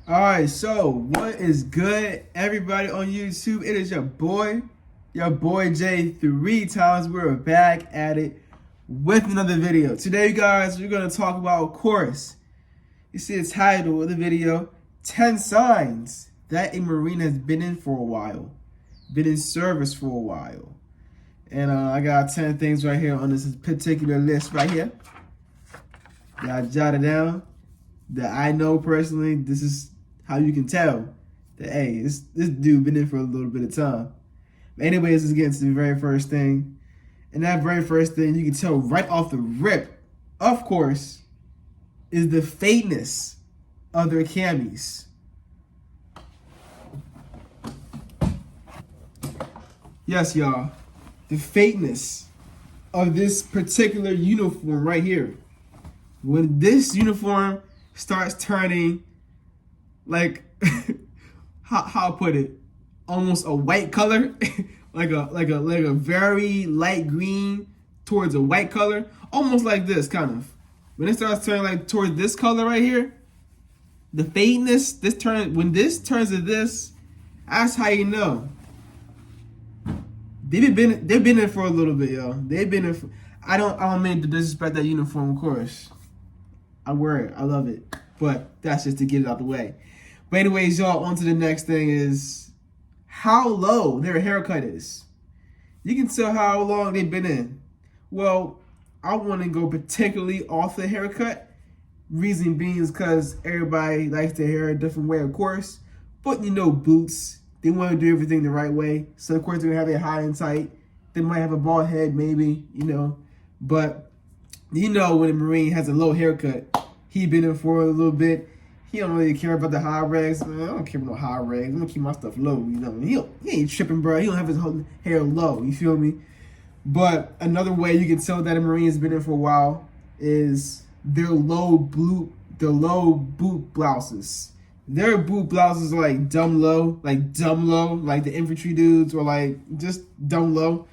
Alright, so what is good, everybody on YouTube? It is your boy Jay 3 times. We're back at it with another video. Today, guys, we're going to talk about, of course, you see the title of the video, 10 signs that a Marine has been in for a while, been in service for a while. And I got 10 things right here on this particular list right here. Y'all jot it down. That I know personally, this is how you can tell that, hey, this dude been in for a little bit of time. But anyways, let's get into the very first thing. And that very first thing you can tell right off the rip, of course, is the fadeness of their cammies. Yes, y'all. The fadeness of this particular uniform right here. When this uniform starts turning like how I put it, almost a white color, like a very light green towards a white color, almost like this kind of. When it starts turning like towards this color right here, the fadeness, when this turns to this, that's how you know. They've been in for a little bit, yo. They've been in for, I don't mean to disrespect that uniform, of course. I wear it, I love it. But that's just to get it out the way. But anyways, y'all, on to the next thing is how low their haircut is. You can tell how long they've been in. Well, I want to go particularly off the haircut. Reason being is because everybody likes their hair a different way, of course. But you know, boots, they want to do everything the right way. So of course they're going to have it high and tight. They might have a bald head maybe, you know. But you know when a Marine has a low haircut, he been in for a little bit. He don't really care about the high rags. Man, I don't care about no high rags. I'm gonna keep my stuff low, you know. He ain't tripping, bro. He don't have his whole hair low. You feel me? But another way you can tell that a Marine has been in for a while is their low boot blouses. Their boot blouses are like dumb low, like the infantry dudes, or like just dumb low.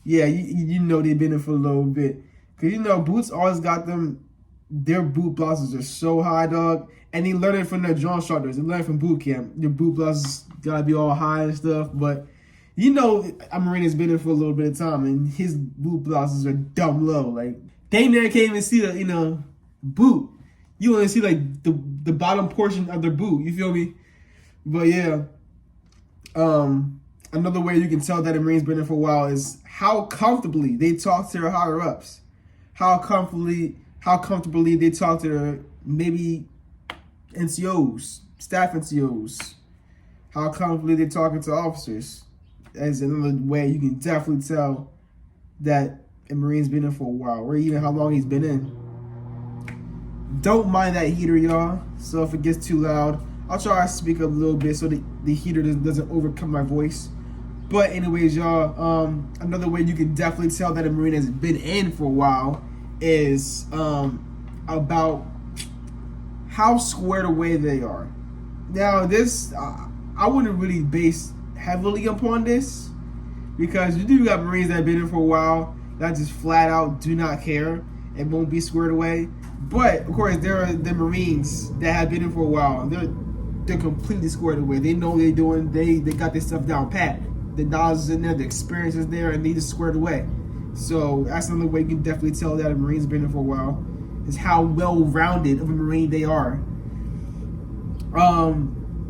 Yeah, you know they've been in for a little bit. Cause you know boots always got them. Their boot blouses are so high, dog. And they learn it from their drum instructors. They learn it from boot camp. Their boot blouses gotta be all high and stuff. But you know, a Marine has been in for a little bit of time, and his boot blouses are dumb low. Like they never can't even see the boot. You only see like the bottom portion of their boot. You feel me? But yeah, another way you can tell that a Marine's been in for a while is how comfortably they talk to their higher ups. How comfortably they talk to their maybe NCOs, staff NCOs. How comfortably they talking to officers. That's another way you can definitely tell that a Marine's been in for a while, or even how long he's been in. Don't mind that heater, y'all. So if it gets too loud, I'll try to speak up a little bit so the heater doesn't overcome my voice. But anyways, y'all, another way you can definitely tell that a Marine has been in for a while is about how squared away they are. Now this, I wouldn't really base heavily upon this, because you do got Marines that have been in for a while that just flat out do not care and won't be squared away. But of course there are the Marines that have been in for a while and they're completely squared away. They know what they're doing, they got their stuff down pat. The knowledge is in there, the experience is there, and they just squared away. So that's another way you can definitely tell that a Marine's been in for a while, is how well-rounded of a Marine they are.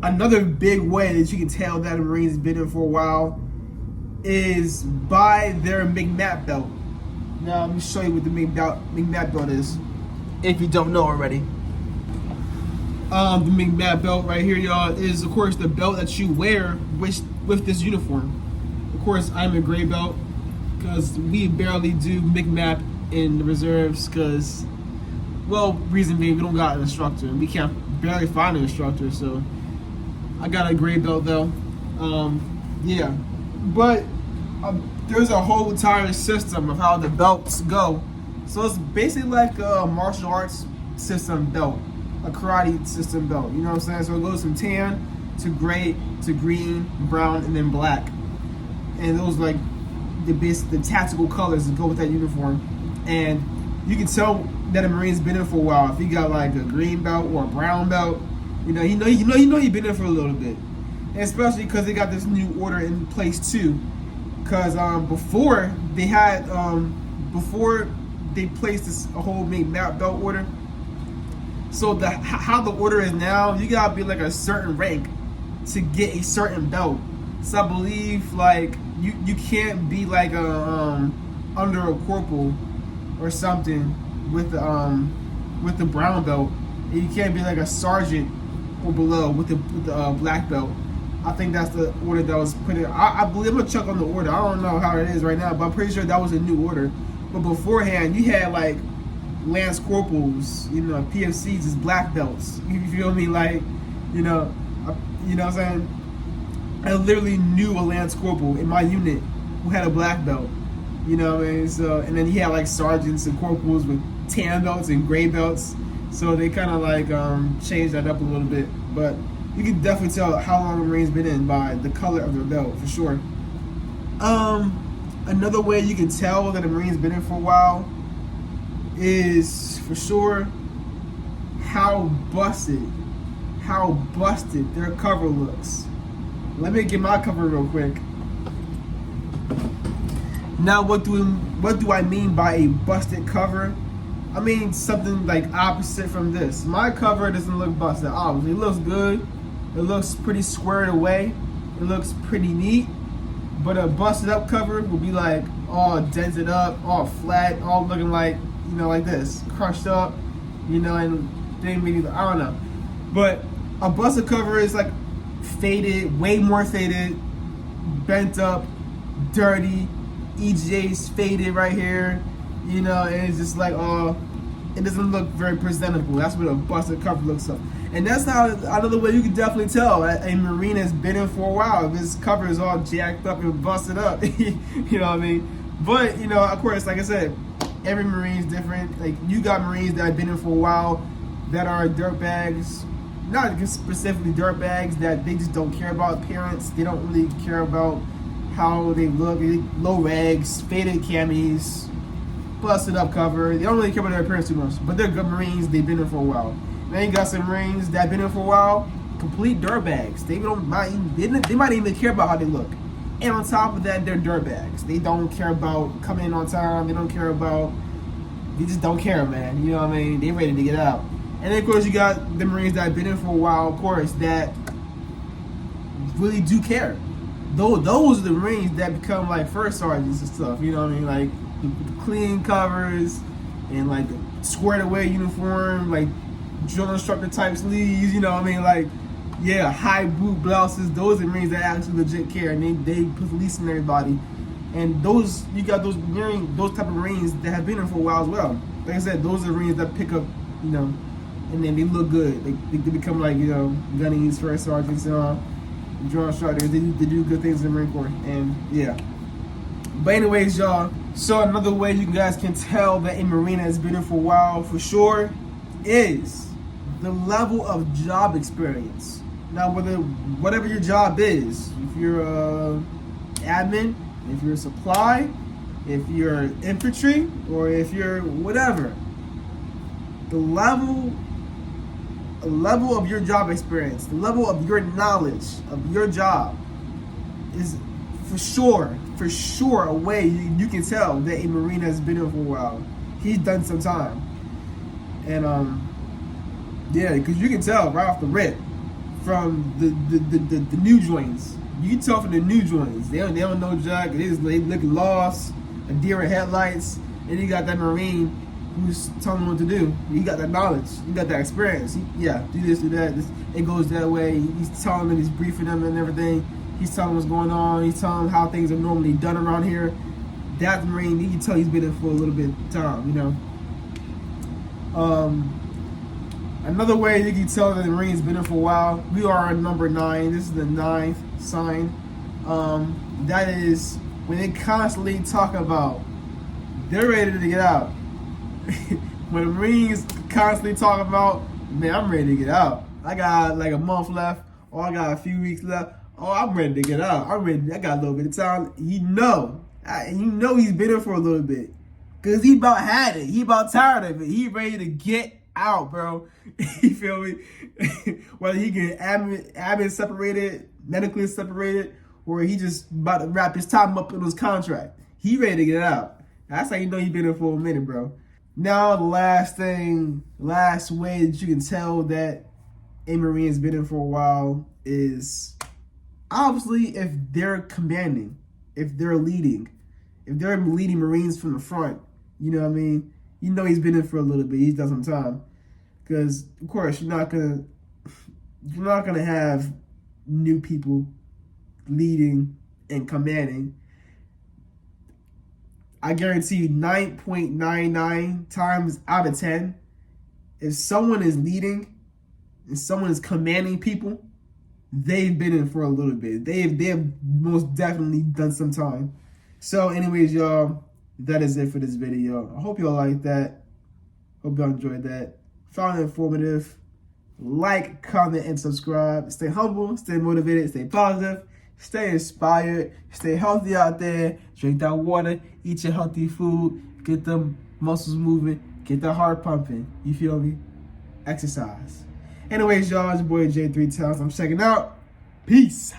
Another big way that you can tell that a Marine's been in for a while is by their McNabb belt. Now let me show you what the McNabb belt is, if you don't know already. The McNabb belt right here, y'all, is of course the belt that you wear with this uniform. Of course, I'm a gray belt, because we barely do McNabb in the reserves, because, well, reason being we don't got an instructor, and we can't barely find an instructor, so I got a gray belt though. Yeah, but there's a whole entire system of how the belts go. So it's basically like a martial arts system belt, a karate system belt, you know what I'm saying? So it goes from tan to gray to green, brown, and then black. And those like the tactical colors that go with that uniform. And you can tell that a Marine's been in for a while. If he got like a green belt or a brown belt, He been there for a little bit, and especially because they got this new order in place too. Because before they placed this a whole main map belt order. So how the order is now, you gotta be like a certain rank to get a certain belt. So I believe like you can't be like a under a corporal or something with the brown belt. And you can't be like a sergeant or below with the black belt. I think that's the order that was put in. I believe, I'm gonna check on the order. I don't know how it is right now, but I'm pretty sure that was a new order. But beforehand, you had like Lance Corporals, PFCs is black belts. You feel me? Like, what I'm saying? I literally knew a Lance Corporal in my unit who had a black belt. So, and then he had like sergeants and corporals with tan belts and gray belts. So they kind of like changed that up a little bit. But you can definitely tell how long the Marines been in by the color of their belt, for sure. Another way you can tell that a Marine's been in for a while is, for sure, how busted their cover looks. Let me get my cover real quick. Now, what do I mean by a busted cover? I mean something like opposite from this. My cover doesn't look busted. Obviously, it looks good. It looks pretty squared away. It looks pretty neat. But a busted up cover will be like all dented up, all flat, all looking like, like this, crushed up, and then maybe, I don't know. But a busted cover is like faded, way more faded, bent up, dirty, EJ's faded right here, and it's just like, it doesn't look very presentable. That's what a busted cover looks like. And that's how, another way you can definitely tell a Marine has been in for a while. If his cover is all jacked up and busted up, you know what I mean? But, of course, like I said, every Marine's different. Like, you got Marines that have been in for a while that are dirtbags, not specifically dirtbags, that they just don't care about appearance. They don't really care about how they look. Low rags, faded cammies, busted up cover. They don't really care about their appearance too much. But they're good Marines. They've been in for a while. Then you got some Marines that been in for a while, complete dirtbags. They might even care about how they look. And on top of that, they're dirtbags. They don't care about coming in on time. They just don't care, man. You know what I mean? They ready to get out. And then, of course, you got the Marines that have been in for a while, of course, that really do care. Those are the Marines that become like first sergeants and stuff. You know what I mean? Like the clean covers and like the squared away uniform, like drill instructor type sleeves, like, yeah, high boot blouses. Those are Marines that actually legit care, and they policing everybody. And you got those type of Marines that have been in for a while as well. Like I said, those are Marines that pick up, and then they look good. They become like, gunnies, first sergeants, and drill instructors. They do good things in the Marine Corps, and yeah. But anyways, y'all, so another way you guys can tell that a Marine has been in for a while, for sure, is the level of job experience. Now, whatever your job is, if you're admin, if you're supply, if you're infantry, or if you're whatever, the level of your job experience, the level of your knowledge of your job is for sure a way you can tell that a Marine has been in for a while. He's done some time. And yeah, because you can tell right off the rip from the new joints. You can tell from the new joints. They don't know jack. They look lost, a deer in headlights. And you got that Marine who's telling them what to do. You got that knowledge. You got that experience. Do this, do that. It goes that way. He's telling them, he's briefing them and everything. He's telling them what's going on. He's telling them how things are normally done around here. That Marine, you can tell he's been in for a little bit of time, Another way you can tell that the Marine's been in for a while, we are on number 9. This is the 9th sign. That is when they constantly talk about they're ready to get out. When the Marines constantly talk about, man, I'm ready to get out. I got like a month left, or I got a few weeks left. Oh, I'm ready to get out. I got a little bit of time. He's been in for a little bit. Because he about had it. He about tired of it. He ready to get out, bro. You feel me? Whether he get admin separated, medically separated, or he just about to wrap his time up in his contract. He ready to get out. That's how you know he been in for a minute, bro. Now the last way that you can tell that a Marine has been in for a while is obviously if they're commanding, if they're leading Marines from the front. You know what I mean? You know he's been in for a little bit. He's done some time. Because of course you're not gonna have new people leading and commanding. I guarantee you 9.99 times out of 10, if someone is leading and someone is commanding people, they've been in for a little bit. They have most definitely done some time. So anyways, y'all, that is it for this video. I hope y'all liked that. Hope y'all enjoyed that. Found it informative. Like, comment, and subscribe. Stay humble, stay motivated, stay positive, stay inspired, stay healthy out there. Drink that water, eat your healthy food, get them muscles moving, get that heart pumping. You feel me? Exercise. Anyways, y'all, it's your boy J3 Towns. I'm checking out. Peace.